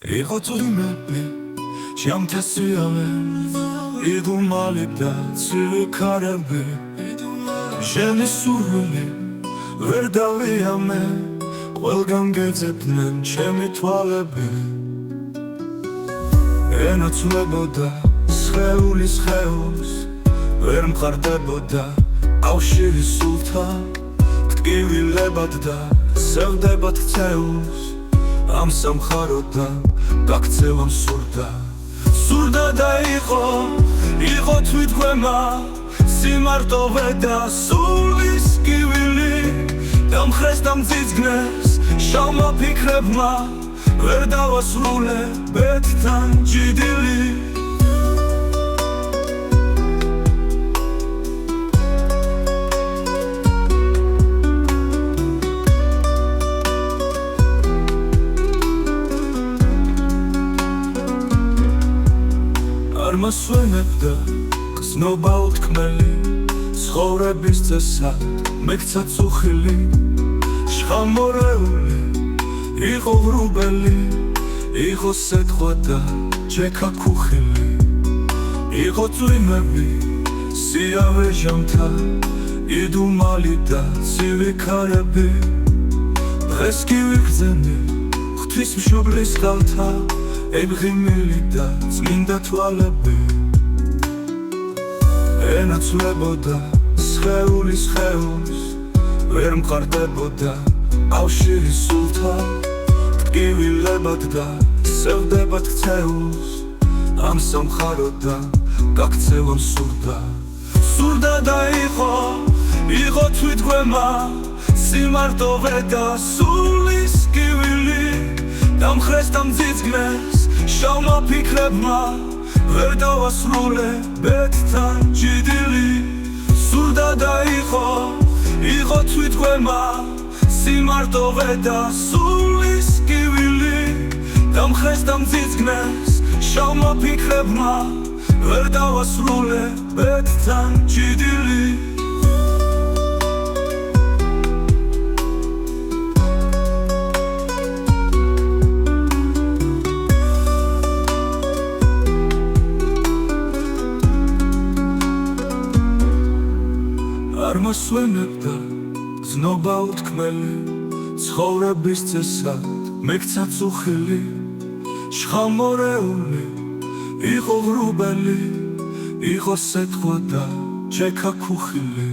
იყო წვიმები, შემთესიავე, იდუმალი და ცივი ქარები, შენი სურვილი ვერ დავიამე, ყველგან გეძებდნენ ჩემი თვალები. ენა ცვლებოდა სხეულის ხეულს, ვერ მყარდებოდა კავშირი სულთან, ტკივილებად და სევდებათ ცეულს. ამ სამხაროდან გაქცევამ სურდა და იყო თვითგვემა, სიმარტოვე და სულის კივილი, დამხრეს დამძიძგნეს შავმა ფიქრებმა, ვერ დავასრულე ბედთან ჭიდილი. არ მასვენებდა გზნობა უთქმელი, ცხოვრების წესად მეკცა წუხილი, შხამორეული იყო ვრუბელი, იყო სეთქვა და ჯექა ქუხილი. იყო წვიმები, სიავე ჟამთა, იდუმალი და ცივი ქარები, დღეს კი ვიგრძენი ღვთისმშობლის ხალთა, ებღიმილი და წმინდა თვალები. ენა ცვლებოდა სხეულის ხეულს, ვერ მყარდებოდა კავშირი სულთან, ტკივილებად და სევდებათ ცეულს. ამ სამხაროდან გაქცევამ სურდა და იყო თვითგვემა, სიმარტოვე და სულის კივილი, დამხრეს დამძიძგნეს შავმა ფიქრებმა, ვერ დავასრულე ბედთან ჭიდილი. სურდა და იყო თვითგვემა, სიმარტოვე და სულის კივილი, დამხრეს დამძიძგნეს შავმა ფიქრებმა, ვერ დავასრულე ბედთან ჭიდილი. არ მასვენებდა გზნობა უთქმელი, ცხოვრების წესად მეკცა წუხილი, შხამორეული იყო ვრუბელი, იყო სეთქვა და ჯექა ქუხილი.